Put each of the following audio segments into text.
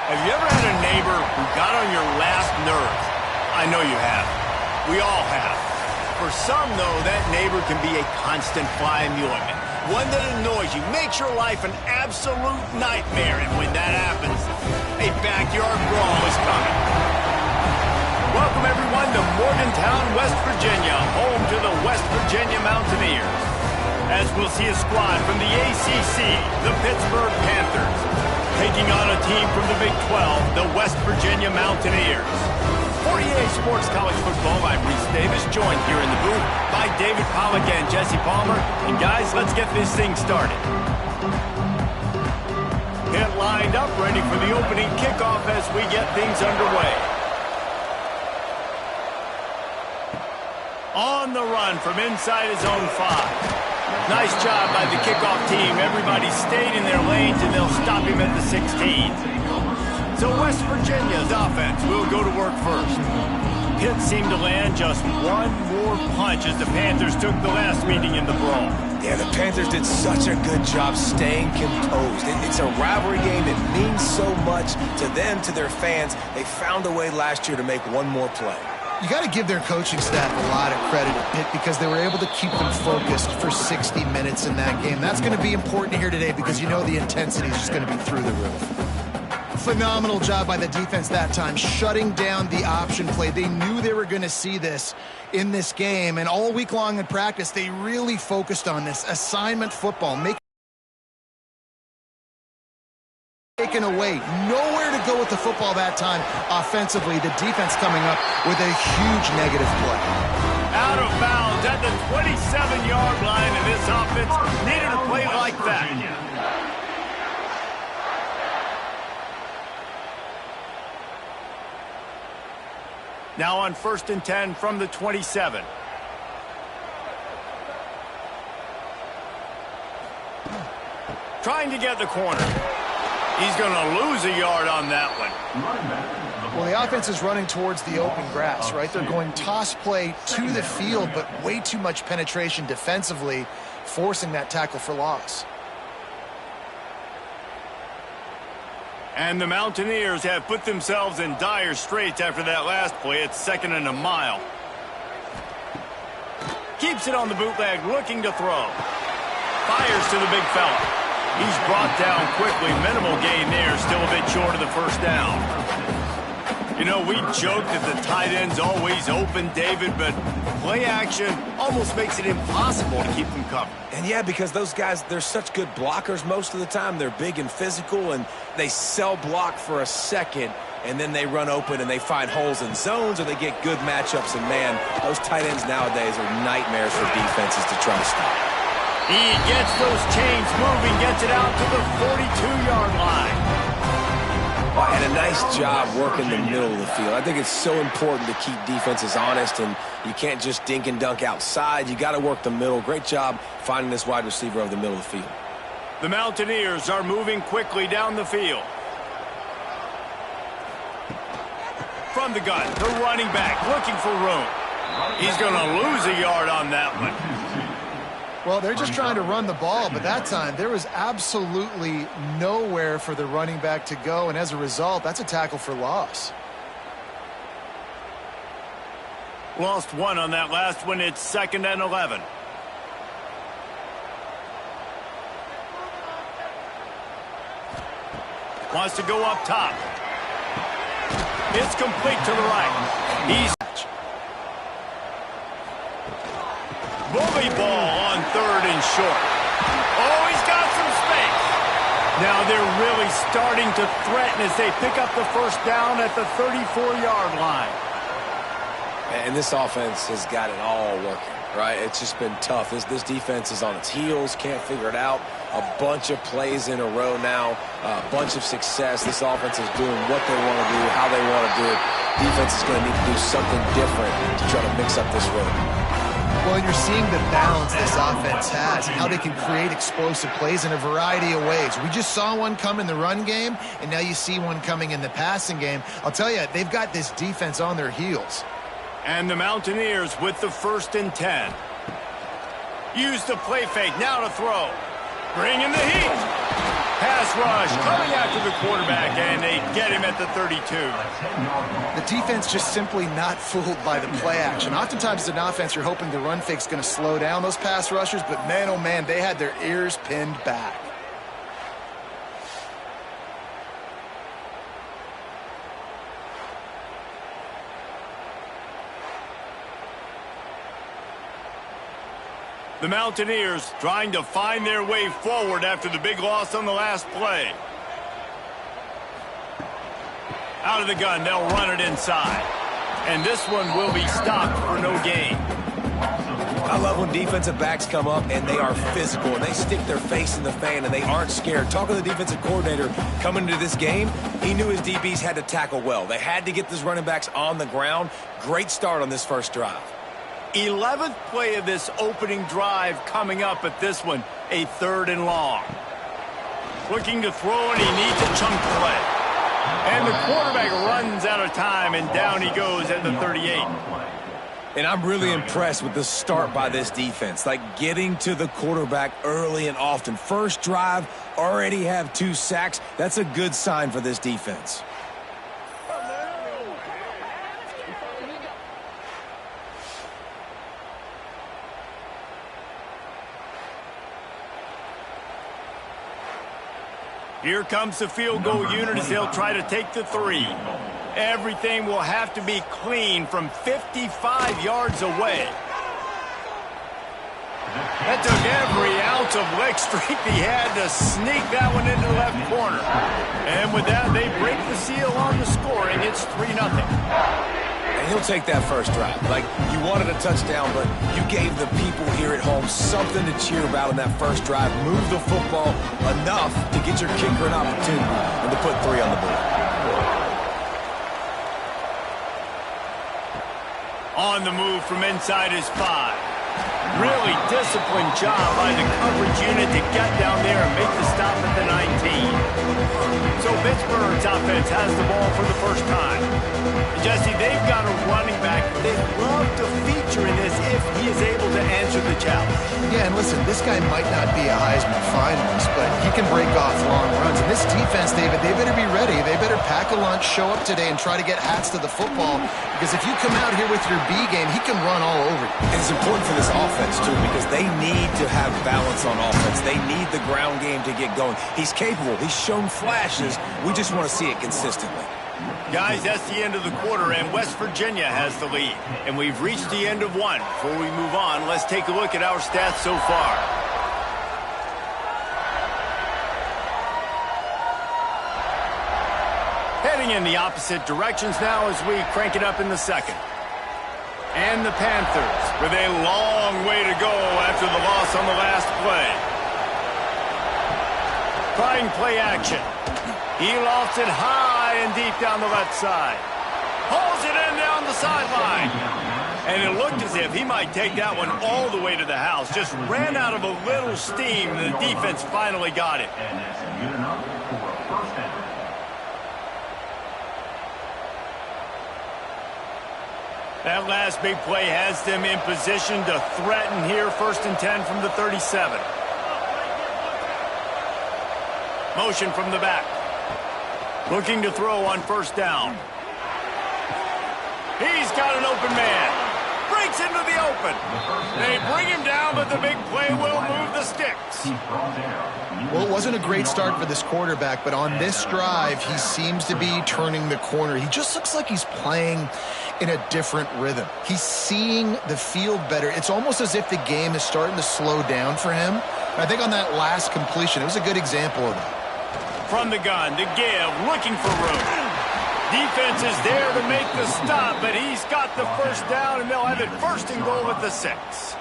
Have you ever had a neighbor who got on your last nerve? I know you have. We all have. For some, though, that neighbor can be a constant fly in the ointment. One that annoys you, makes your life an absolute nightmare. And when that happens, a backyard brawl is coming. Welcome, everyone, to Morgantown, West Virginia, home to the West Virginia Mountaineers. As we'll see a squad from the ACC, the Pittsburgh Panthers, taking on a team from the Big 12, the West Virginia Mountaineers. For EA Sports College Football, I'm Reese Davis, joined here in the booth by David Pollack and Jesse Palmer. And guys, let's get this thing started. Pit lined up, ready for the opening kickoff as we get things underway. On the run from inside his own 5. Nice job by the kickoff team. Everybody stayed in their lanes, and they'll stop him at the 16. So West Virginia's offense will go to work first. Pitt seemed to land just one more punch as the Panthers took the last meeting in the brawl. Yeah, the Panthers did such a good job staying composed. It's a rivalry game. It means so much to them, to their fans. They found a way last year to make one more play. You got to give their coaching staff a lot of credit at Pitt because they were able to keep them focused for 60 minutes in that game. That's going to be important here today because you know the intensity is just going to be through the roof. Phenomenal job by the defense that time, shutting down the option play. They knew they were going to see this in this game, and all week long in practice, they really focused on this assignment football, taken away. Nowhere to go with the football that time offensively. The defense coming up with a huge negative play. Out of bounds at the 27-yard line, and this offense needed a play like that. Now on 1st and 10 from the 27. Trying to get the corner. He's going to lose a yard on that one. Well, the offense is running towards the open grass, right? They're going toss play to the field, but way too much penetration defensively, forcing that tackle for loss. And the Mountaineers have put themselves in dire straits after that last play. It's 2nd and a mile. Keeps it on the bootleg, looking to throw. Fires to the big fella. He's brought down quickly. Minimal gain there. Still a bit short of the first down. You know, we joke that the tight end's always open, David, but play action almost makes it impossible to keep them covered. And yeah, because those guys, they're such good blockers most of the time. They're big and physical, and they cell block for a second, and then they run open and they find holes in zones, or they get good matchups. And man, those tight ends nowadays are nightmares for defenses to try to stop. He gets those chains moving, gets it out to the 42-yard line. And a nice job working the middle of the field. I think it's so important to keep defenses honest, and you can't just dink and dunk outside. You got to work the middle. Great job finding this wide receiver over the middle of the field. The Mountaineers are moving quickly down the field. From the gun, the running back looking for room. He's going to lose a yard on that one. Well, they're just trying to run the ball, but that time there was absolutely nowhere for the running back to go, and as a result, that's a tackle for loss. Lost one on that last one. It's 2nd and 11. Wants to go up top. It's complete to the right. He's bully ball on 3rd and short. Oh, he's got some space. Now they're really starting to threaten as they pick up the first down at the 34-yard line. And this offense has got it all working, right? It's just been tough. This defense is on its heels, can't figure it out. A bunch of plays in a row now, a bunch of success. This offense is doing what they want to do, how they want to do it. Defense is going to need to do something different to try to mix up this rhythm. Well, and you're seeing the balance this offense has and how they can create explosive plays in a variety of ways. We just saw one come in the run game, and now you see one coming in the passing game. I'll tell you, they've got this defense on their heels. And the Mountaineers with the 1st and 10. Use the play fake, now to throw. Bring in the heat. Pass rush coming after the quarterback, and they get him at the 32. The defense just simply not fooled by the play action. Oftentimes as an offense, you're hoping the run fake's going to slow down those pass rushers, but man, oh man, they had their ears pinned back. The Mountaineers trying to find their way forward after the big loss on the last play. Out of the gun, they'll run it inside. And this one will be stopped for no gain. I love when defensive backs come up and they are physical and they stick their face in the fan and they aren't scared. Talking to the defensive coordinator coming into this game, he knew his DBs had to tackle well. They had to get these running backs on the ground. Great start on this first drive. 11th play of this opening drive coming up at this one, a 3rd and long. Looking to throw, and he needs a chunk play. And the quarterback runs out of time, and down he goes at the 38. And I'm really impressed with the start by this defense, like getting to the quarterback early and often. First drive, already have 2 sacks. That's a good sign for this defense. Here comes the field goal unit as they'll try to take the 3. Everything will have to be clean from 55 yards away. That took every ounce of leg strength he had to sneak that one into the left corner. And with that, they break the seal on the scoring. It's 3-0. And he'll take that first drive. Like, you wanted a touchdown, but you gave the people here at home something to cheer about in that first drive. Move the football enough to get your kicker an opportunity and to put 3 on the board. On the move from inside his 5. Really disciplined job by the coverage unit to get down there and make the stop at the 19. So Pittsburgh's offense has the ball for the first time. Jesse, they've got a running back they'd love to feature in this if he is able to answer the challenge. Yeah, and listen, this guy might not be a Heisman finalist, but he can break off long runs. And this defense, David, they better be ready. They better pack a lunch, show up today, and try to get hats to the football. Because if you come out here with your B game, he can run all over you. And it's important for this offense, too, because they need to have balance on offense. They need the ground game to get going. He's capable. He's shown flashes. We just want to see it consistently. Guys, that's the end of the quarter, and West Virginia has the lead. And we've reached the end of one. Before we move on, let's take a look at our stats so far. Heading in the opposite directions now as we crank it up in the second. And the Panthers with a long way to go after the loss on the last play. Trying play action. He lofts it high and deep down the left side. Pulls it in down the sideline. And it looked as if he might take that one all the way to the house. Just ran out of a little steam, and the defense finally got it. That last big play has them in position to threaten here, 1st and 10 from the 37. Motion from the back. Looking to throw on 1st down. He's got an open man. Breaks into the open. They bring him down, but the big play will move the sticks. Well, it wasn't a great start for this quarterback, but on this drive, he seems to be turning the corner. He just looks like he's playing in a different rhythm. He's seeing the field better. It's almost as if the game is starting to slow down for him. I think on that last completion, it was a good example of that. From the gun, to give, looking for room. Defense is there to make the stop, but he's got the 1st down, and they'll have it 1st and goal at the 6.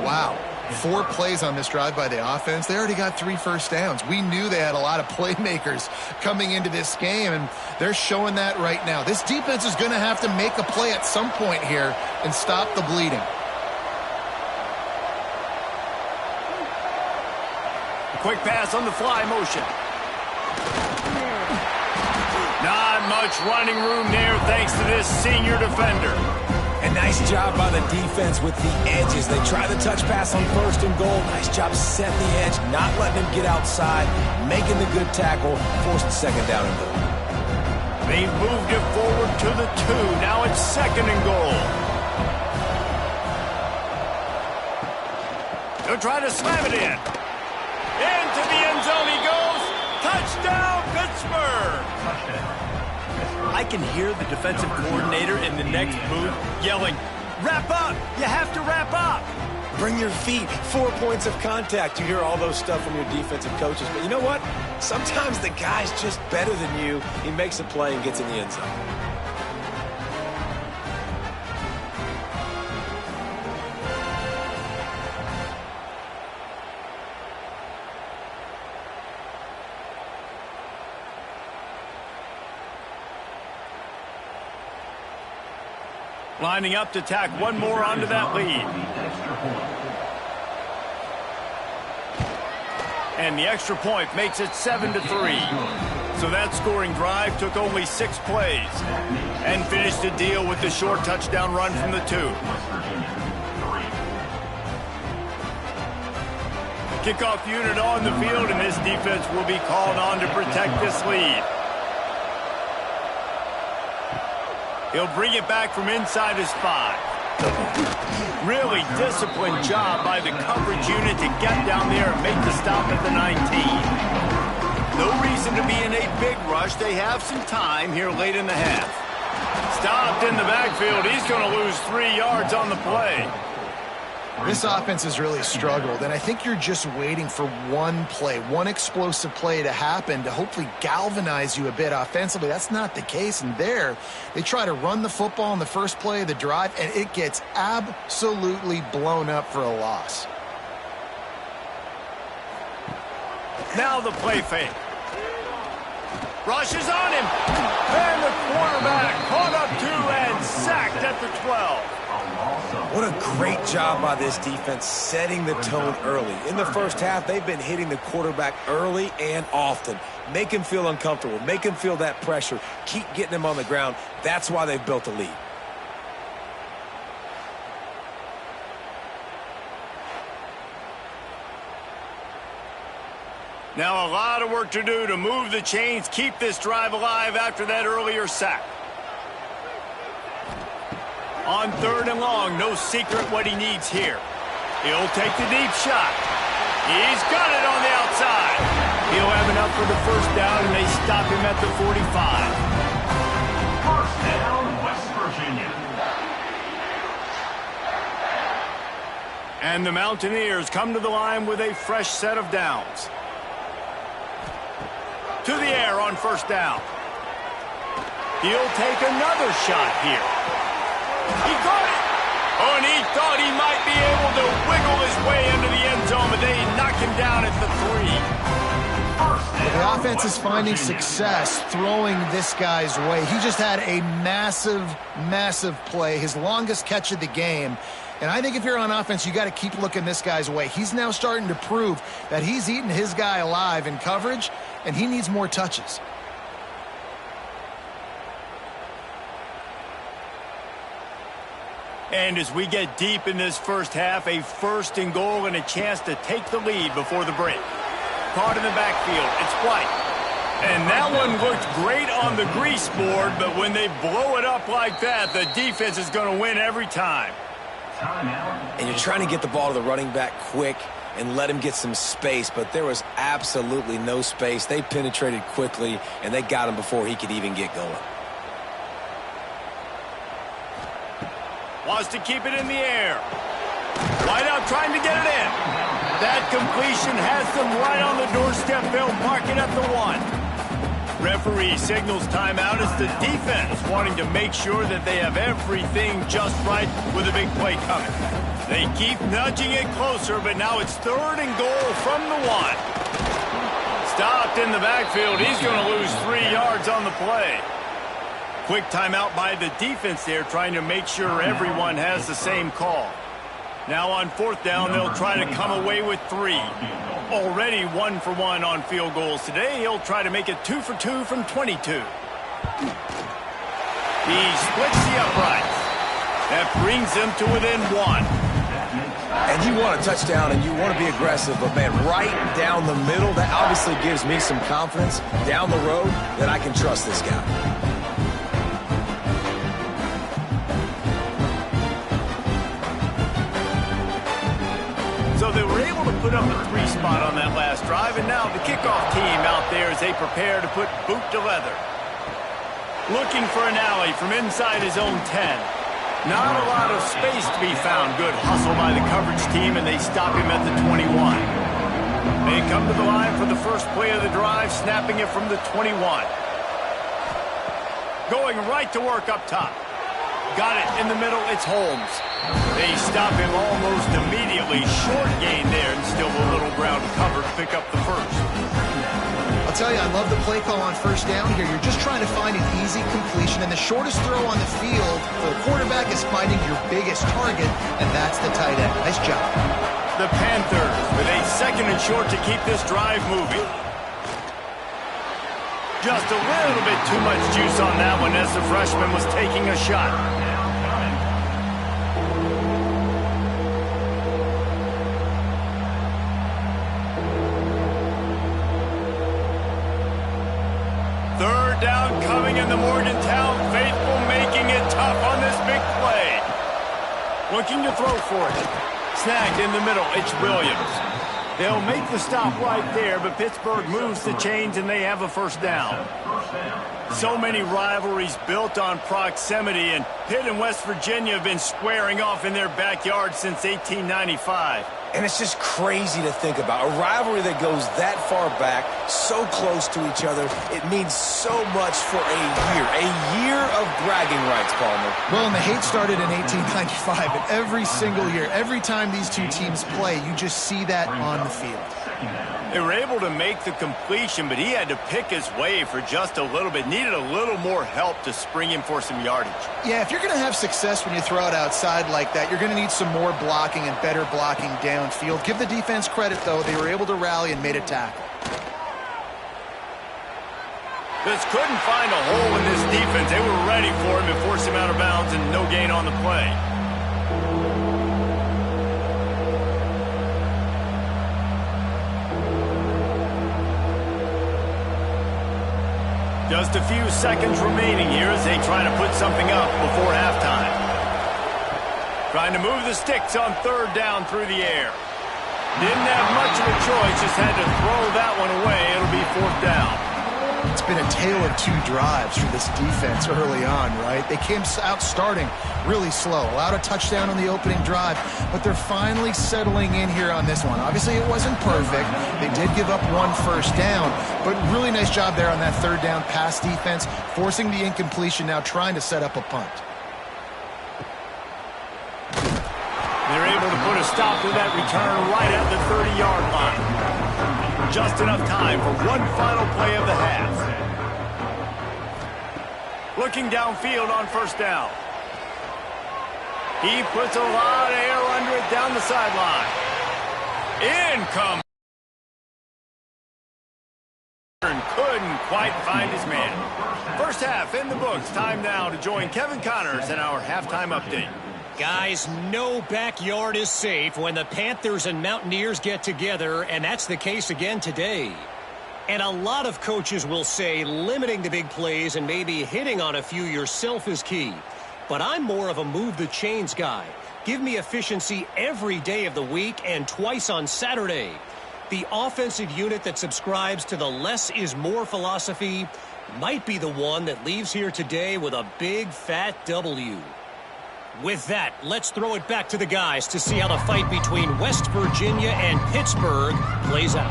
Wow. 4 plays on this drive by the offense. They already got 3 first downs. We knew they had a lot of playmakers coming into this game, and they're showing that right now. This defense is going to have to make a play at some point here and stop the bleeding. Quick pass on the fly motion. Not much running room there thanks to this senior defender. And nice job by the defense with the edges. They try the touch pass on 1st and goal. Nice job setting the edge, not letting him get outside, making the good tackle, forced the 2nd down and goal. They moved it forward to the 2. Now it's 2nd and goal. They'll try to slam it in. Into the end zone he goes. Touchdown, Pittsburgh! I can hear the defensive coordinator in the next booth yelling, "Wrap up! You have to wrap up!" Bring your feet. 4 points of contact. You hear all those stuff from your defensive coaches. But you know what? Sometimes the guy's just better than you. He makes a play and gets in the end zone. Lining up to tack one more onto that lead. And the extra point makes it 7-3. So that scoring drive took only 6 plays and finished the deal with the short touchdown run from the 2. Kickoff unit on the field, and this defense will be called on to protect this lead. He'll bring it back from inside his 5. Really disciplined job by the coverage unit to get down there and make the stop at the 19. No reason to be in a big rush. They have some time here late in the half. Stopped in the backfield. He's going to lose 3 yards on the play. This offense has really struggled, and I think you're just waiting for one play, one explosive play to happen to hopefully galvanize you a bit offensively. That's not the case, and there they try to run the football in the first play of the drive, and it gets absolutely blown up for a loss. Now the play fake. Rushes on him, and the quarterback caught up to and sacked at the 12. What a great job by this defense setting the tone early. In the first half, they've been hitting the quarterback early and often. Make him feel uncomfortable. Make him feel that pressure. Keep getting him on the ground. That's why they've built a lead. Now a lot of work to do to move the chains, keep this drive alive after that earlier sack. On 3rd and long, no secret what he needs here. He'll take the deep shot. He's got it on the outside. He'll have enough for the 1st down, and they stop him at the 45. 1st down, West Virginia. And the Mountaineers come to the line with a fresh set of downs. To the air on 1st down. He'll take another shot here. He got it. Oh, and he thought he might be able to wiggle his way into the end zone, but they knock him down at the 3. The offense is finding success throwing this guy's way. He just had a massive, massive play, his longest catch of the game. And I think if you're on offense, you got to keep looking this guy's way. He's now starting to prove that he's eating his guy alive in coverage, and he needs more touches. And as we get deep in this first half, a 1st and goal and a chance to take the lead before the break. Caught in the backfield. It's White. And that one looked great on the grease board, but when they blow it up like that, the defense is going to win every time. And you're trying to get the ball to the running back quick and let him get some space, but there was absolutely no space. They penetrated quickly, and they got him before he could even get going. Wants to keep it in the air. White out trying to get it in. That completion has them right on the doorstep. They'll mark it at the 1. Referee signals timeout as the defense wanting to make sure that they have everything just right with a big play coming. They keep nudging it closer, but now it's 3rd and goal from the 1. Stopped in the backfield. He's going to lose 3 yards on the play. Quick timeout by the defense there, trying to make sure everyone has the same call. Now on 4th down, they'll try to come away with 3. Already 1 for 1 on field goals today. He'll try to make it 2 for 2 from 22. He splits the uprights. That brings them to within 1. And you want a touchdown and you want to be aggressive, but, man, right down the middle, that obviously gives me some confidence down the road that I can trust this guy. So they were able to put up a 3 spot on that last drive, and now the kickoff team out there as they prepare to put boot to leather. Looking for an alley from inside his own 10. Not a lot of space to be found. Good hustle by the coverage team, and they stop him at the 21. They come to the line for the first play of the drive, snapping it from the 21. Going right to work up top. Got it in the middle. It's Holmes. They stop him almost immediately. Short gain there, and still a little ground cover to pick up the first. I'll tell you, I love the play call on first down here. You're just trying to find an easy completion, and the shortest throw on the field for the quarterback is finding your biggest target, and that's the tight end. Nice job. The Panthers with a 2nd and short to keep this drive moving. Just a little bit too much juice on that one as the freshman was taking a shot. Third down coming in the Morgantown faithful, making it tough on this big play. Looking to throw for it. Snagged in the middle, it's Williams. They'll make the stop right there, but Pittsburgh moves the chains and they have a first down. So many rivalries built on proximity, and Pitt and West Virginia have been squaring off in their backyard since 1895. And it's just crazy to think about. A rivalry that goes that far back, so close to each other. It means so much for a year of bragging rights, Palmer. Well, and the hate started in 1895, and every single year, every time these two teams play, you just see that on the field. They were able to make the completion, but he had to pick his way for just a little bit. Needed a little more help to spring him for some yardage. Yeah, if you're going to have success when you throw it outside like that, you're going to need some more blocking and better blocking downfield. Give the defense credit, though. They were able to rally and made a tackle. Just couldn't find a hole in this defense. They were ready for him and forced him out of bounds, and no gain on the play. Just a few seconds remaining here as they try to put something up before halftime. Trying to move the sticks on third down through the air. Didn't have much of a choice, just had to throw that one away. It'll be 4th down. It's been a tale of 2 drives for this defense early on, right? They came out starting really slow, allowed a touchdown on the opening drive, but they're finally settling in here on this one. Obviously, it wasn't perfect. They did give up 1 first down, but really nice job there on that third down pass defense, forcing the incompletion, now trying to set up a punt. They're able to put a stop to that return right at the 30-yard line. Just enough time for one final play of the half. Looking downfield on first down. He puts a lot of air under it down the sideline. Income. Couldn't quite find his man. First half in the books. Time now to join Kevin Connors in our halftime update. Guys, no backyard is safe when the Panthers and Mountaineers get together, and that's the case again today. And a lot of coaches will say limiting the big plays and maybe hitting on a few yourself is key. But I'm more of a move the chains guy. Give me efficiency every day of the week and twice on Saturday. The offensive unit that subscribes to the less is more philosophy might be the one that leaves here today with a big fat W. With that, let's throw it back to the guys to see how the fight between West Virginia and Pittsburgh plays out.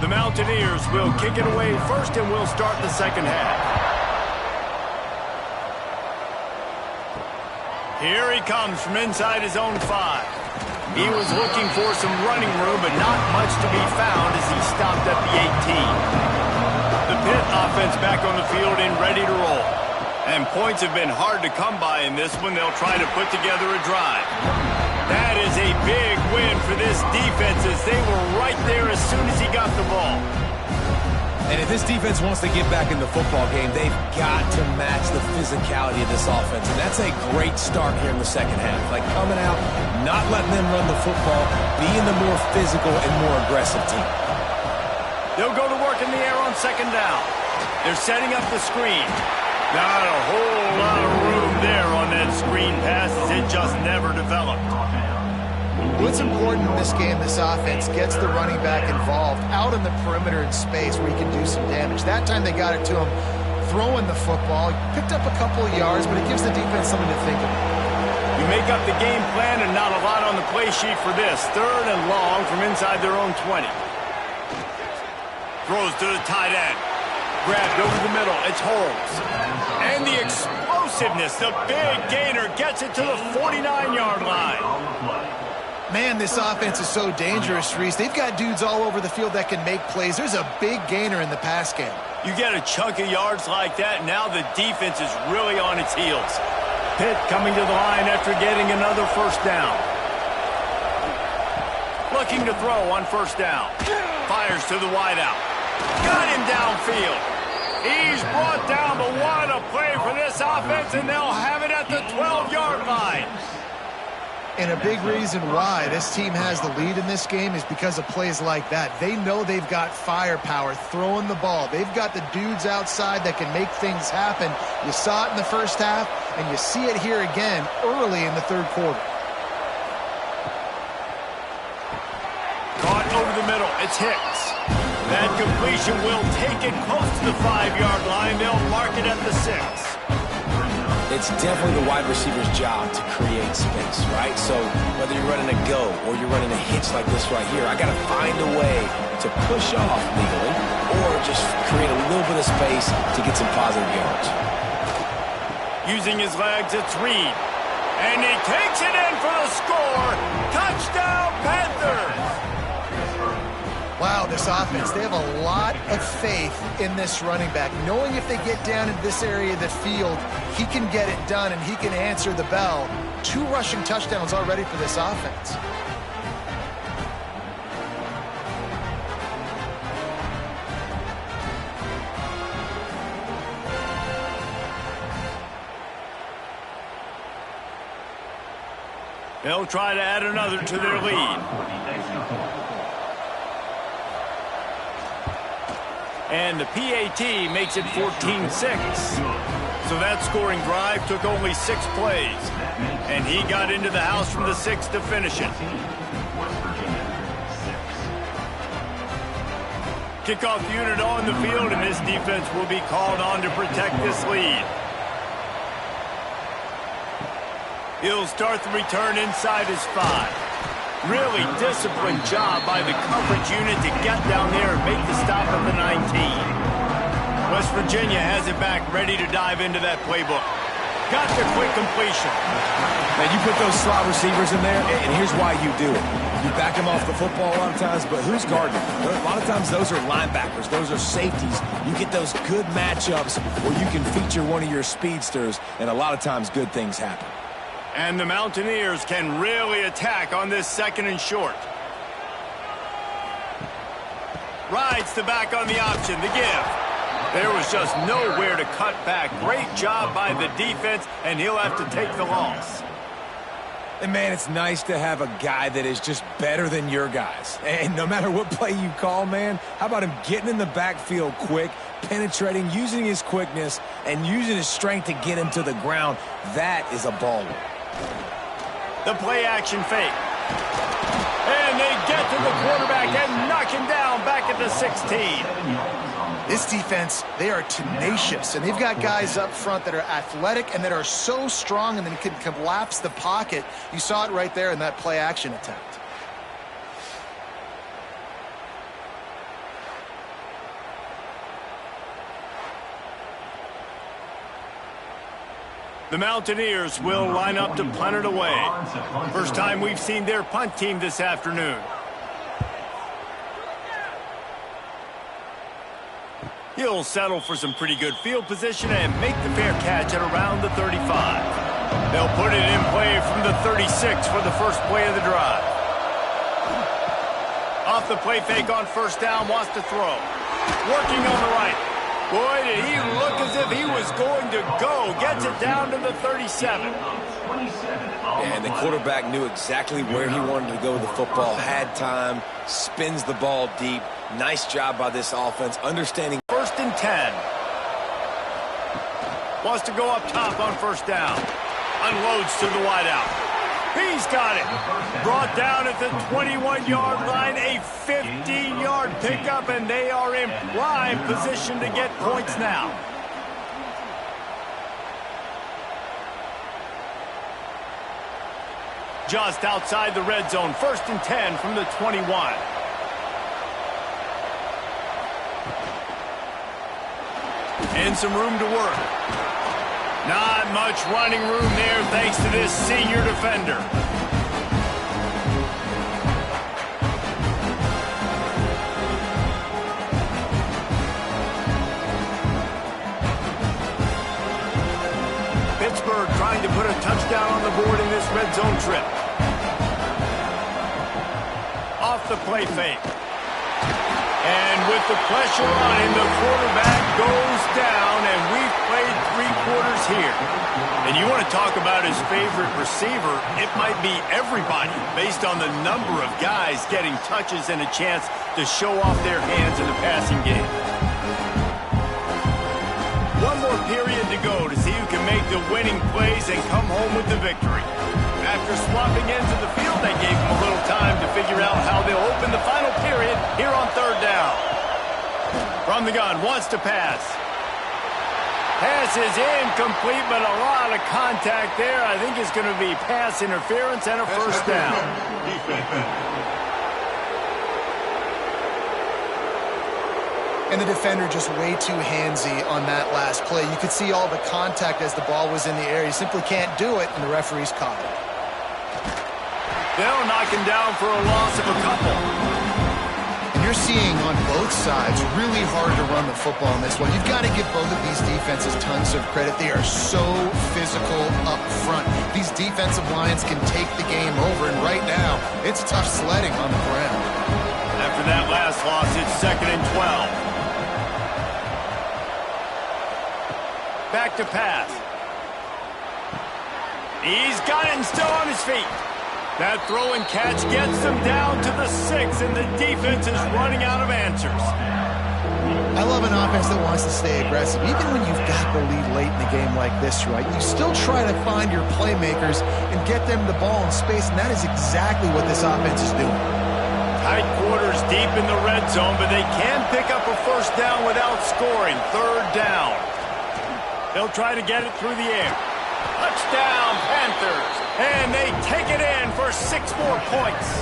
The Mountaineers will kick it away first, and we'll start the second half. Here he comes from inside his own 5. He was looking for some running room, but not much to be found as he stopped at the 18. The Pitt offense back on the field and ready to roll. And points have been hard to come by in this one. They'll try to put together a drive. That is a big win for this defense as they were right there as soon as he got the ball. And if this defense wants to get back in the football game, they've got to match the physicality of this offense. And that's a great start here in the second half. Like coming out, not letting them run the football, being the more physical and more aggressive team. They'll go to work in the air on second down. They're setting up the screen. Not a whole lot of room there on that screen pass as it just never developed. What's important in this game, this offense gets the running back involved out in the perimeter in space where he can do some damage. That time they got it to him throwing the football. Picked up a couple of yards, but it gives the defense something to think about. You make up the game plan and not a lot on the play sheet for this. 3rd and long from inside their own 20. Throws to the tight end. Grabbed over the middle. It's Holmes. And the explosiveness, the big gainer gets it to the 49-yard line. Man, this offense is so dangerous, Reese. They've got dudes all over the field that can make plays. There's a big gainer in the pass game. You get a chunk of yards like that, now the defense is really on its heels. Pitt coming to the line after getting another first down. Looking to throw on first down. Fires to the wideout. Got him downfield. He's brought down, but what a play for this offense, and they'll have it at the 12-yard line. And a big reason why this team has the lead in this game is because of plays like that. They know they've got firepower throwing the ball. They've got the dudes outside that can make things happen. You saw it in the first half, and you see it here again early in the third quarter. Caught over the middle. It's Hicks. That completion will take it close to the 5-yard line. They'll mark it at the 6. It's definitely the wide receiver's job to create space, right? So whether you're running a go or you're running a hitch like this right here, I got to find a way to push off legally or just create a little bit of space to get some positive yards. Using his legs, it's Reed. And he takes it in for the score. Touchdown, Panthers! Wow, this offense, they have a lot of faith in this running back. Knowing if they get down in this area of the field, he can get it done and he can answer the bell. 2 rushing touchdowns already for this offense. They'll try to add another to their lead. And the PAT makes it 14-6. So that scoring drive took only 6 plays. And he got into the house from the 6 to finish it. Kickoff unit on the field, and this defense will be called on to protect this lead. He'll start the return inside his 5. Really disciplined job by the coverage unit to get down there and make the stop at the 19. West Virginia has it back, ready to dive into that playbook. Got the quick completion. Now, you put those slot receivers in there, and here's why you do it. You back them off the football a lot of times, but who's guarding them? A lot of times those are linebackers. Those are safeties. You get those good matchups where you can feature one of your speedsters, and a lot of times good things happen. And the Mountaineers can really attack on this 2nd and short. Rides the back on the option, the give. There was just nowhere to cut back. Great job by the defense, and he'll have to take the loss. And, man, it's nice to have a guy that is just better than your guys. And no matter what play you call, man, how about him getting in the backfield quick, penetrating, using his quickness, and using his strength to get him to the ground? That is a baller. The play action fake. And they get to the quarterback and knock him down back at the 16. This defense, they are tenacious, and they've got guys up front that are athletic and that are so strong and then can collapse the pocket. You saw it right there in that play action attempt. The Mountaineers will line up to punt it away. First time we've seen their punt team this afternoon. He'll settle for some pretty good field position and make the fair catch at around the 35. They'll put it in play from the 36 for the first play of the drive. Off the play fake on first down, wants to throw. Working on the right. Boy, did he look as if he was going to go. Gets it down to the 37. And the quarterback knew exactly where he wanted to go with the football, had time, spins the ball deep. Nice job by this offense, understanding. 1st and 10. Wants to go up top on first down. Unloads to the wideout. He's got it. Brought down at the 21-yard line, a 50-yard pickup, and they are in prime position to get points now. Just outside the red zone, 1st and 10 from the 21. And some room to work. Not much running room there thanks to this senior defender. Pittsburgh trying to put a touchdown on the board in this red zone trip. Off the play fake. And with the pressure on him, the quarterback goes down, and we've played 3 quarters here. And you want to talk about his favorite receiver, it might be everybody based on the number of guys getting touches and a chance to show off their hands in the passing game. 1 more period to go to see who can make the winning plays and come home with the victory. After swapping ends of the field, that gave them a little time to figure out how they'll open the final period here on 3rd down. From the gun, wants to pass. Pass is incomplete, but a lot of contact there. I think it's going to be pass interference and a first down. And the defender just way too handsy on that last play. You could see all the contact as the ball was in the air. He simply can't do it, and the referee's caught it. They'll knock him down for a loss of a couple. And you're seeing on both sides really hard to run the football in this one. You've got to give both of these defenses tons of credit. They are so physical up front. These defensive lines can take the game over, and right now, it's tough sledding on the ground. After that last loss, it's 2nd and 12. Back to pass. He's got it and still on his feet. That throw and catch gets them down to the 6, and the defense is running out of answers. I love an offense that wants to stay aggressive. Even when you've got the lead late in the game like this, right, you still try to find your playmakers and get them the ball in space, and that is exactly what this offense is doing. Tight quarters deep in the red zone, but they can pick up a first down without scoring. 3rd down. They'll try to get it through the air. Touchdown, Panthers. And they take it in for 6 more points.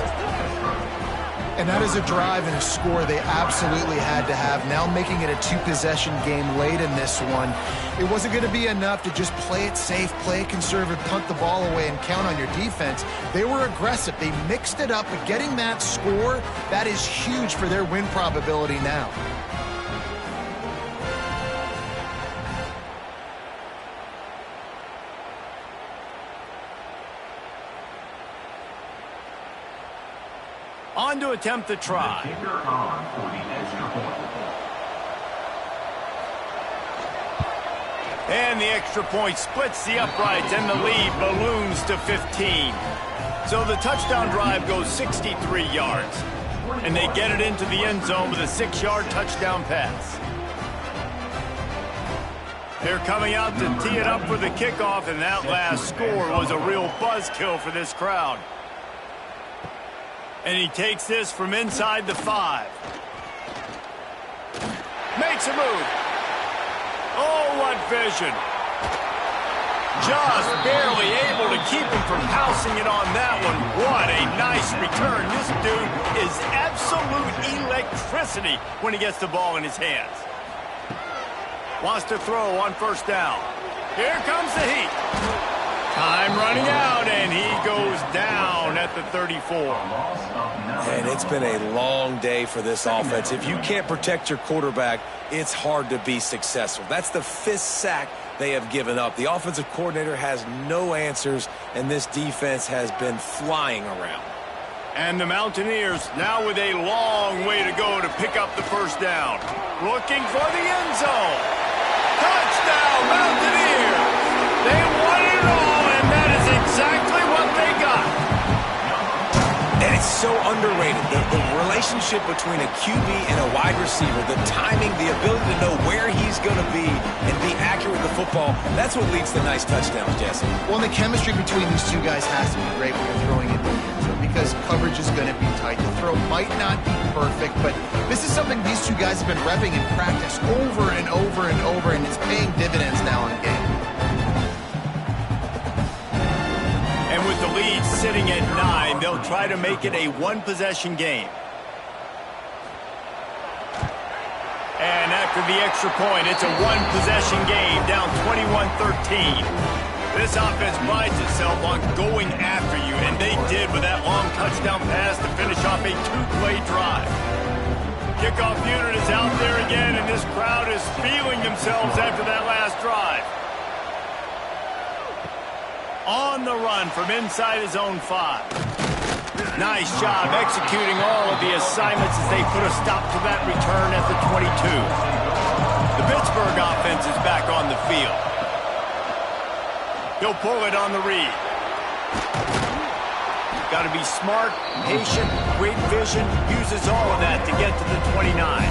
And that is a drive and a score they absolutely had to have. Now making it a 2-possession game late in this one. It wasn't going to be enough to just play it safe, play it conservative, punt the ball away, and count on your defense. They were aggressive. They mixed it up, but getting that score, that is huge for their win probability now. On to attempt the try. And the extra point splits the uprights, and the lead balloons to 15. So the touchdown drive goes 63 yards. And they get it into the end zone with a 6-yard touchdown pass. They're coming out to tee it up for the kickoff, and that last score was a real buzzkill for this crowd. And he takes this from inside the 5. Makes a move. Oh, what vision. Just barely able to keep him from housing it on that one. What a nice return. This dude is absolute electricity when he gets the ball in his hands. Wants to throw on first down. Here comes the heat. Time running out, and he goes down at the 34. And it's been a long day for this offense. If you can't protect your quarterback, it's hard to be successful. That's the 5th sack they have given up. The offensive coordinator has no answers, and this defense has been flying around. And the Mountaineers now with a long way to go to pick up the first down. Looking for the end zone. Touchdown, Mountaineers! They won it all, and that is exactly what they got. And it's so underrated. The relationship between a QB and a wide receiver, the timing, the ability to know where he's going to be and be accurate with the football, that's what leads to nice touchdowns, Jesse. Well, the chemistry between these two guys has to be great when you're throwing in the end zone because coverage is going to be tight. The throw might not be perfect, but this is something these two guys have been repping in practice over and over and over, and it's paying dividends now in the game. And with the lead sitting at 9, they'll try to make it a one-possession game. And after the extra point, it's a one-possession game, down 21-13. This offense prides itself on going after you, and they did with that long touchdown pass to finish off a two-play drive. Kickoff unit is out there again, and this crowd is feeling themselves after that last drive. On the run from inside his own 5. Nice job executing all of the assignments as they put a stop to that return at the 22. The Pittsburgh offense is back on the field. He'll pull it on the read. Got to be smart, patient, great vision, uses all of that to get to the 29.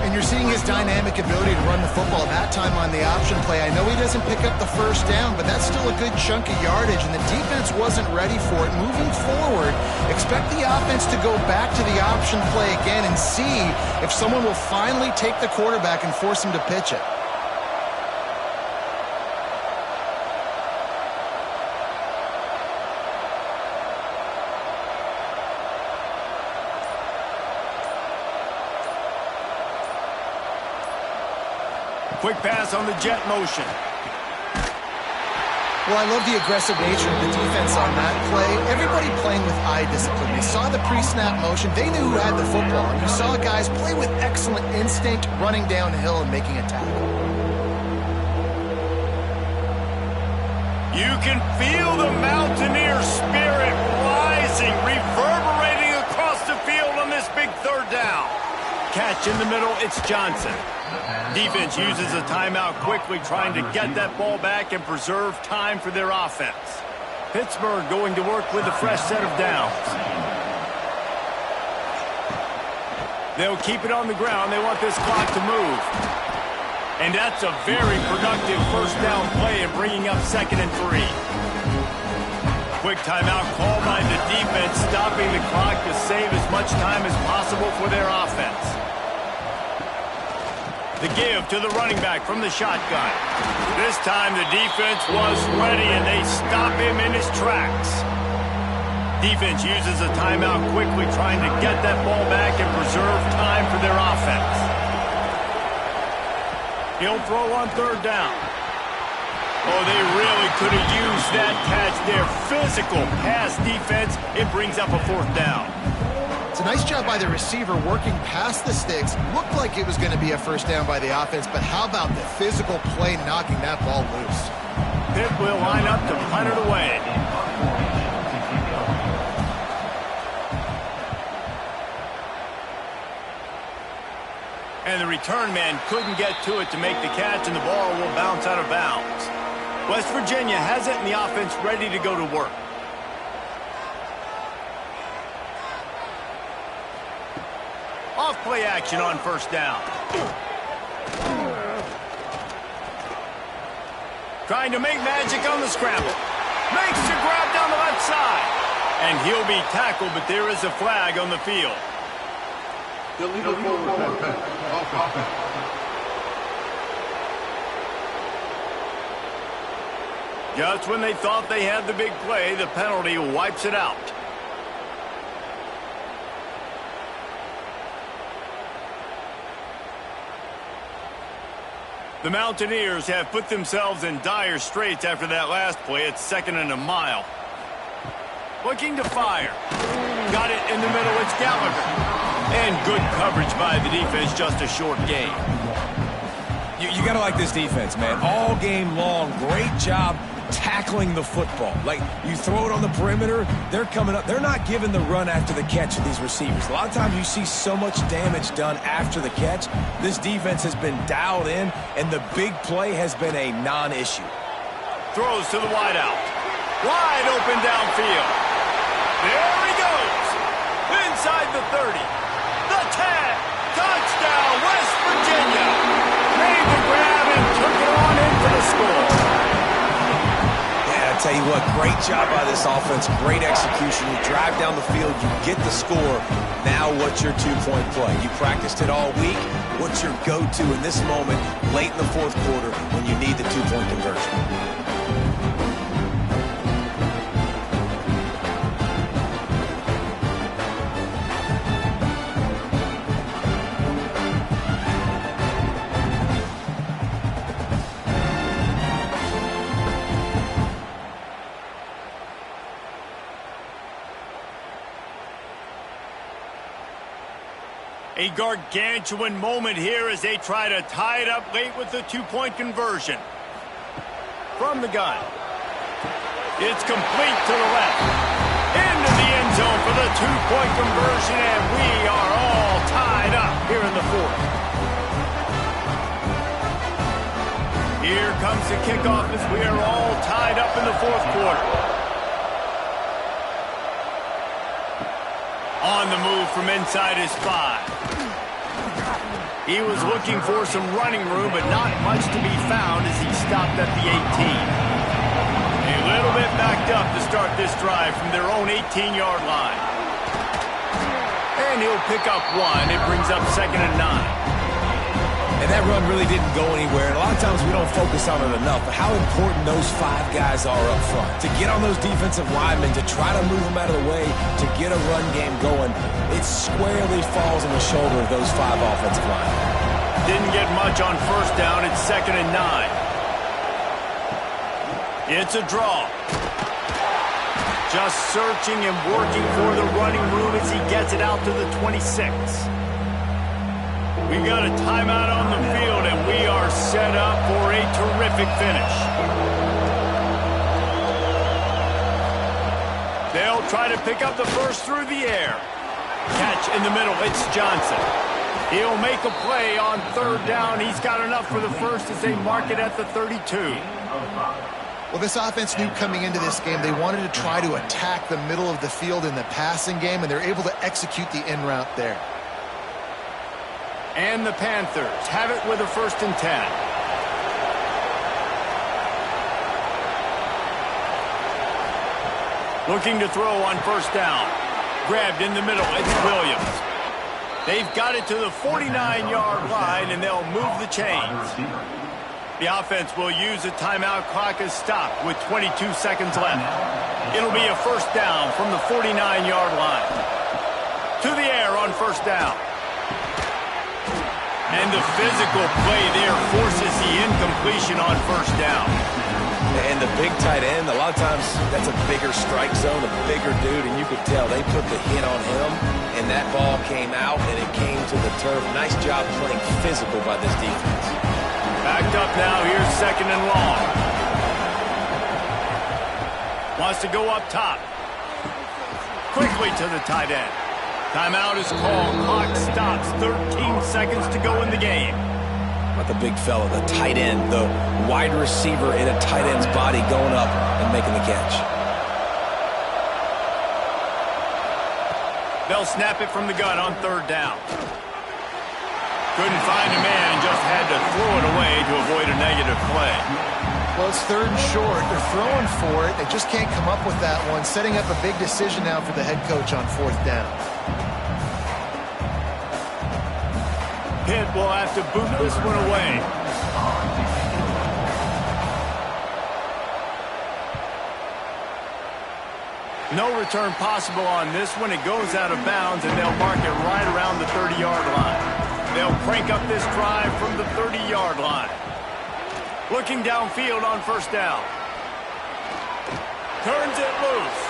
And you're seeing his dynamic ability to run the football. That time on the option play, I know he doesn't pick up the first down, but that's still a good chunk of yardage, and the defense wasn't ready for it. Moving forward, expect the offense to go back to the option play again and see if someone will finally take the quarterback and force him to pitch it. Quick pass on the jet motion. Well, I love the aggressive nature of the defense on that play. Everybody playing with eye discipline. They saw the pre-snap motion. They knew who had the football. And you saw guys play with excellent instinct, running downhill and making a tackle. You can feel the Mountaineer spirit rising, reverberating across the field on this big third down. Catch in the middle, it's Johnson. Defense uses a timeout quickly, trying to get that ball back and preserve time for their offense. Pittsburgh going to work with a fresh set of downs. They'll keep it on the ground. They want this clock to move. And that's a very productive first down play in bringing up 2nd and 3. Quick timeout call by the defense, stopping the clock to save as much time as possible for their offense. The give to the running back from the shotgun. This time the defense was ready, and they stop him in his tracks. Defense uses a timeout quickly, trying to get that ball back and preserve time for their offense. He'll throw on 3rd down. Oh, they really could have used that catch there. Physical pass defense. It brings up a 4th down. It's a nice job by the receiver working past the sticks. Looked like it was going to be a first down by the offense, but how about the physical play knocking that ball loose? Pitt will line up to punt it away. And the return man couldn't get to it to make the catch, and the ball will bounce out of bounds. West Virginia has it, and the offense ready to go to work. Off-play action on 1st down. Trying to make magic on the scramble. Makes the grab down the left side. And he'll be tackled, but there is a flag on the field. Illegal forward. Just when they thought they had the big play, the penalty wipes it out. The Mountaineers have put themselves in dire straits after that last play. It's 2nd and a mile. Looking to fire. Got it in the middle. It's Gallagher. And good coverage by the defense. Just a short game. You got to like this defense, man. All game long, great job tackling the football. Like, you throw it on the perimeter, they're coming up. They're not giving the run after the catch with these receivers. A lot of times you see so much damage done after the catch. This defense has been dialed in, and the big play has been a non-issue. Throws to the wideout. Wide open downfield. There he goes. Inside the 30. The 10. Touchdown, West Virginia. Made the grab and took it on in for the score. Yeah, I tell you what, great job by this offense. Great execution. You drive down the field, you get the score. Now what's your two-point play? You practiced it all week. What's your go-to in this moment late in the fourth quarter when you need the two-point conversion? A gargantuan moment here as they try to tie it up late with the two-point conversion. From the gun. It's complete to the left. Into the end zone for the two-point conversion, and we are all tied up here in the fourth. Here comes the kickoff as we are all tied up in the fourth quarter. On the move from inside his 5. He was looking for some running room, but not much to be found as he stopped at the 18. A little bit backed up to start this drive from their own 18-yard line. And he'll pick up 1. It brings up 2nd and 9. And that run really didn't go anywhere. And a lot of times we don't focus on it enough, but how important those 5 guys are up front. To get on those defensive linemen, to try to move them out of the way, to get a run game going, it squarely falls on the shoulder of those 5 offensive linemen. Didn't get much on first down. It's 2nd and 9. It's a draw. Just searching and working for the running room as he gets it out to the 26. We got a timeout on the field, and we are set up for a terrific finish. They'll try to pick up the first through the air. Catch in the middle. It's Johnson. He'll make a play on 3rd down. He's got enough for the first as they mark it at the 32. Well, this offense knew coming into this game they wanted to try to attack the middle of the field in the passing game, and they're able to execute the in route there. And the Panthers have it with a 1st and 10. Looking to throw on 1st down. Grabbed in the middle. It's Williams. They've got it to the 49-yard line, and they'll move the chains. The offense will use a timeout clock as stopped with 22 seconds left. It'll be a 1st down from the 49-yard line. To the air on 1st down. And the physical play there forces the incompletion on 1st down. And the big tight end, a lot of times that's a bigger strike zone, a bigger dude, and you could tell they put the hit on him, and that ball came out, and it came to the turf. Nice job playing physical by this defense. Backed up now, here's 2nd and long. Wants to go up top. Quickly to the tight end. Timeout is called. Clock stops. 13 seconds to go in the game. About the big fella, the tight end, the wide receiver in a tight end's body going up and making the catch. They'll snap it from the gun on 3rd down. Couldn't find a man and just had to throw it away to avoid a negative play. Well, it's 3rd and short. They're throwing for it. They just can't come up with that one. Setting up a big decision now for the head coach on 4th down. Pitt will have to boot this one away. No return possible on this one. It goes out of bounds, and they'll mark it right around the 30-yard line. They'll crank up this drive from the 30-yard line. Looking downfield on 1st down. Turns it loose.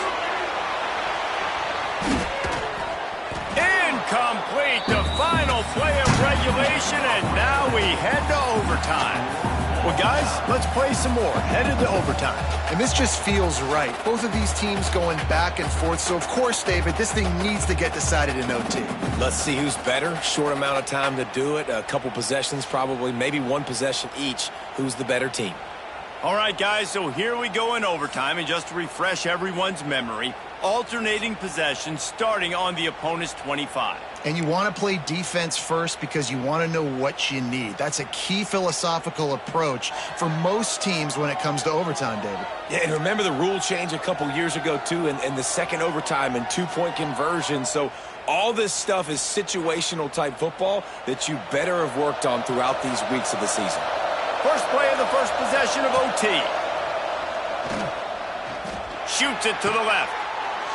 Incomplete. The final play of regulation, and now we head to overtime. Well, guys, let's play some more. Headed to overtime. And this just feels right. Both of these teams going back and forth. So, of course, David, this thing needs to get decided in OT. Let's see who's better. Short amount of time to do it. A couple possessions probably. Maybe one possession each. Who's the better team? All right, guys, so here we go in overtime. And just to refresh everyone's memory, alternating possessions starting on the opponent's 25. And you want to play defense first because you want to know what you need. That's a key philosophical approach for most teams when it comes to overtime, David. Yeah, and remember the rule change a couple years ago, too, and the second overtime and two-point conversion. So all this stuff is situational-type football that you better have worked on throughout these weeks of the season. First play of the first possession of OT. Shoots it to the left.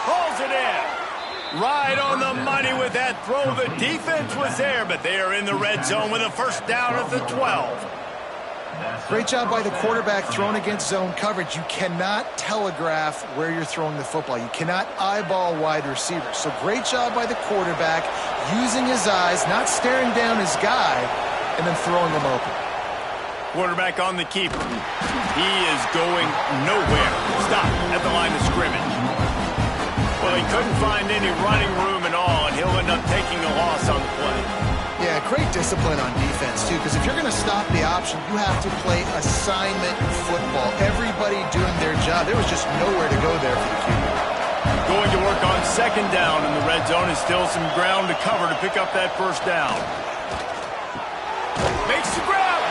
Pulls it in. Right on the money with that throw. The defense was there, but they are in the red zone with a first down at the 12. Great job by the quarterback thrown against zone coverage. You cannot telegraph where you're throwing the football. You cannot eyeball wide receivers. So great job by the quarterback using his eyes, not staring down his guy, and then throwing him open. Quarterback on the keeper. He is going nowhere. Stop at the line of scrimmage. Well, he couldn't find any running room at all, and he'll end up taking a loss on the play. Yeah, great discipline on defense, too, because if you're going to stop the option, you have to play assignment football. Everybody doing their job. There was just nowhere to go there for the QB. Going to work on second down in the red zone, and still some ground to cover to pick up that first down. Makes the grab.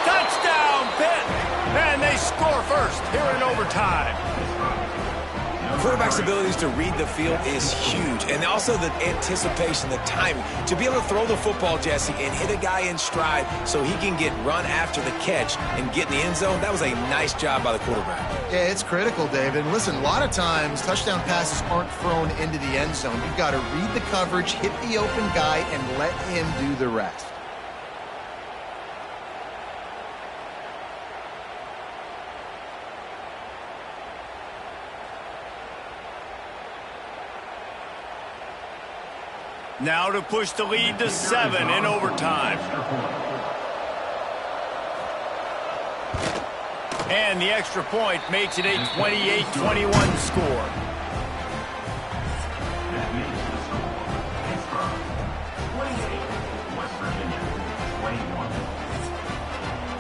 Touchdown, Pitt. And they score first here in overtime. Quarterback's abilities to read the field is huge, and also the anticipation, the timing. To be able to throw the football, Jesse, and hit a guy in stride so he can get run after the catch and get in the end zone, that was a nice job by the quarterback. Yeah, it's critical, David. And listen, a lot of times touchdown passes aren't thrown into the end zone. You've got to read the coverage, hit the open guy, and let him do the rest. Now to push the lead to 7 in overtime. And the extra point makes it a 28-21 score.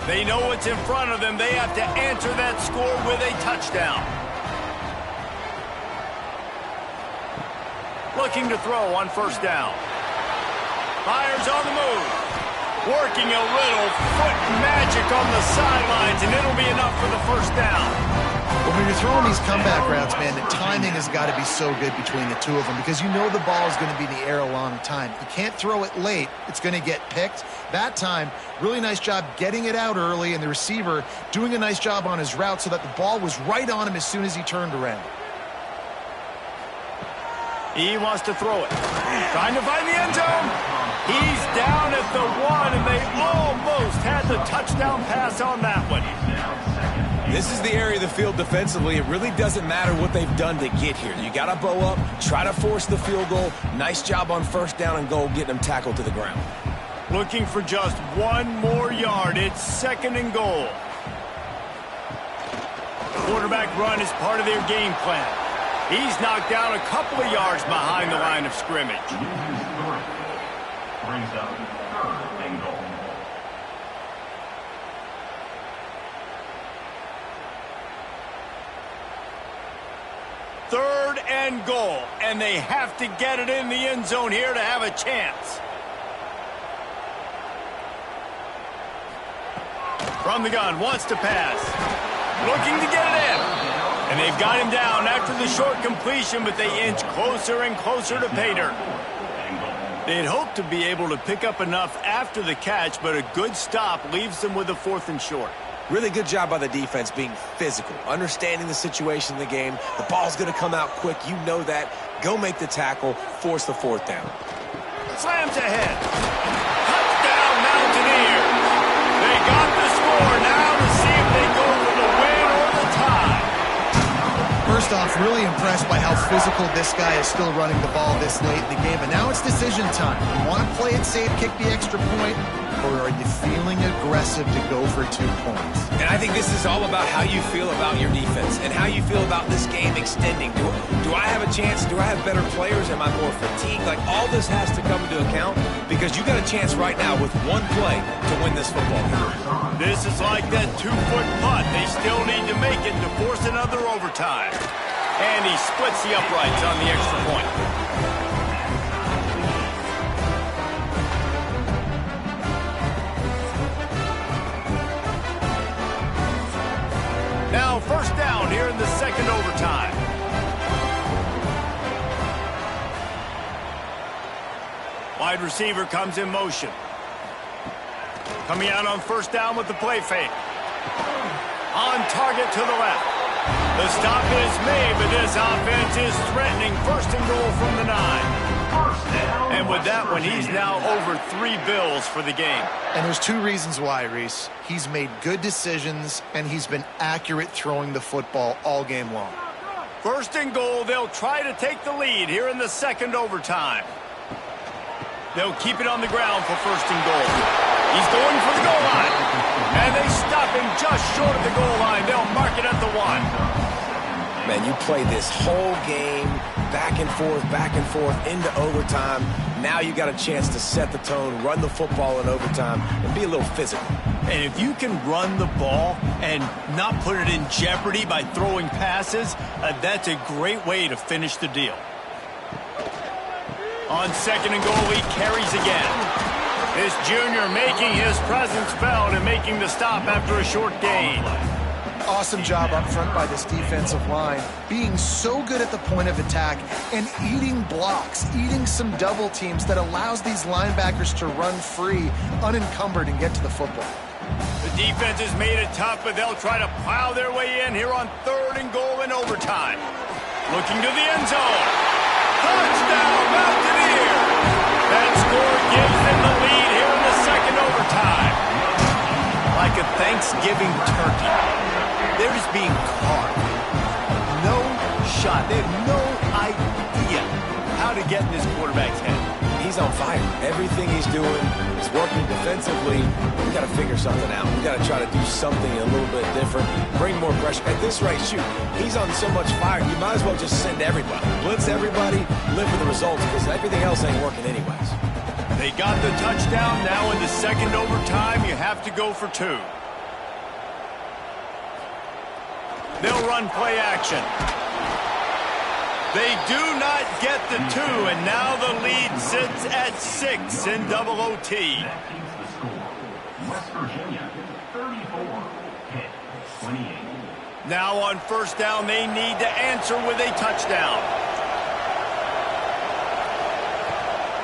They know what's in front of them. They have to answer that score with a touchdown. Looking to throw on first down. Fires on the move. Working a little foot magic on the sidelines, and it'll be enough for the first down. Well, when you're throwing these comeback routes, man, the timing has got to be so good between the two of them because you know the ball is going to be in the air a long time. You can't throw it late. It's going to get picked. That time, really nice job getting it out early, and the receiver doing a nice job on his route so that the ball was right on him as soon as he turned around. He wants to throw it. Trying to find the end zone. He's down at the 1, and they almost had the touchdown pass on that one. This is the area of the field defensively. It really doesn't matter what they've done to get here. You got to bow up, try to force the field goal. Nice job on first down and goal, getting them tackled to the ground. Looking for just 1 more yard. It's 2nd and goal. Quarterback run is part of their game plan. He's knocked down a couple of yards behind the line of scrimmage. Brings up 3rd and goal. Third and goal, and they have to get it in the end zone here to have a chance. From the gun, wants to pass. Looking to get it in. And they've got him down after the short completion, but they inch closer and closer to pay dirt. They'd hoped to be able to pick up enough after the catch, but a good stop leaves them with a 4th and short. Really good job by the defense being physical, understanding the situation in the game. The ball's going to come out quick. You know that. Go make the tackle, force the 4th down. Slams ahead. Touchdown, Mountaineers. They got the score. Now to see if they go for the win or the tie. First off, really impressed by how physical this guy is still running the ball this late in the game. But now it's decision time. You want to play it safe, kick the extra point. or are you feeling aggressive to go for 2 points? And I think this is all about how you feel about your defense and how you feel about this game extending. Do I have a chance? Do I have better players? Am I more fatigued? Like, all this has to come into account because you got a chance right now with one play to win this football game. This is like that 2-foot putt. They still need to make it to force another overtime. And he splits the uprights on the extra point. Now first down here in the second overtime. Wide receiver comes in motion. Coming out on first down with the play fake. On target to the left. The stop is made, but this offense is threatening first and goal from the 9. And with that one, he's now over 3 bills for the game. And there's 2 reasons why, Reese. He's made good decisions, and he's been accurate throwing the football all game long. First and goal, they'll try to take the lead here in the second overtime. They'll keep it on the ground for first and goal. He's going for the goal line. And they stop him just short of the goal line. They'll mark it at the 1. Man, you play this whole game back and forth into overtime. Now you got a chance to set the tone, run the football in overtime, and be a little physical. And if you can run the ball and not put it in jeopardy by throwing passes, that's a great way to finish the deal. On second and goal, he carries again. This junior making his presence felt and making the stop after a short gain. Awesome job up front by this defensive line, being so good at the point of attack and eating blocks, eating some double teams that allows these linebackers to run free, unencumbered, and get to the football. The defense has made it tough, but they'll try to plow their way in here on third and goal in overtime. Looking to the end zone. Touchdown, Mountaineers! That score gives them the lead here in the second overtime. Like a Thanksgiving turkey, they're just being carved. No shot. They have no idea how to get in this quarterback's head. He's on fire. Everything he's doing is working defensively. We got to figure something out. We got to try to do something a little bit different, bring more pressure. At this rate, shoot, he's on so much fire, you might as well just send everybody. Blitz everybody, live with the results, because everything else ain't working anyways. They got the touchdown. Now in the second overtime, you have to go for 2. They'll run play action. They do not get the 2, and now the lead sits at 6 in double OT. That keeps the score. West Virginia, 34, Pitt, 28. Now on first down, they need to answer with a touchdown.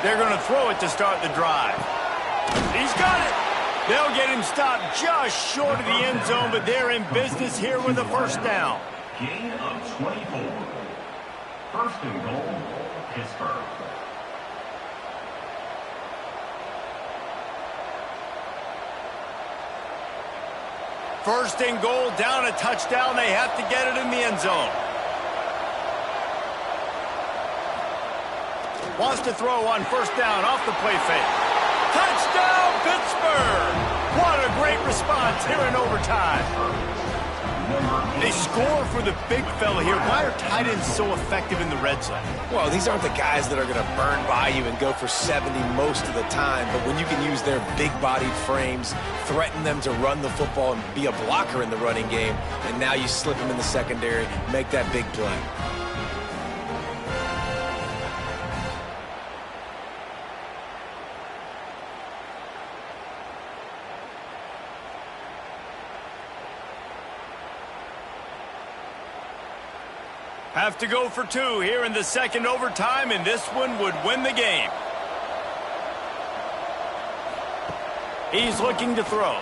They're going to throw it to start the drive. He's got it. They'll get him stopped just short of the end zone, but they're in business here with a first down. Gain of 24. First and goal, Pittsburgh. First and goal, down a touchdown. They have to get it in the end zone. Wants to throw on first down off the play fake. Touchdown, Pittsburgh! What a great response here in overtime. They score for the big fella here. Why are tight ends so effective in the red zone? Well, these aren't the guys that are going to burn by you and go for 70 most of the time, but when you can use their big-bodied frames, threaten them to run the football and be a blocker in the running game, and now you slip them in the secondary, make that big play. Have to go for 2 here in the second overtime, and this one would win the game. He's looking to throw.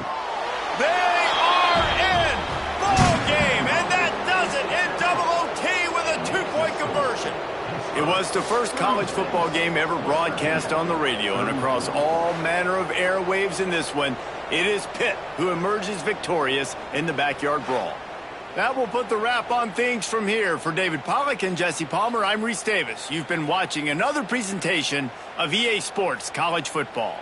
They are in! Ball game, and that does it in double OT with a 2-point conversion. It was the first college football game ever broadcast on the radio, and across all manner of airwaves in this one, it is Pitt who emerges victorious in the backyard brawl. That will put the wrap on things from here. For David Pollack and Jesse Palmer, I'm Reese Davis. You've been watching another presentation of EA Sports College Football.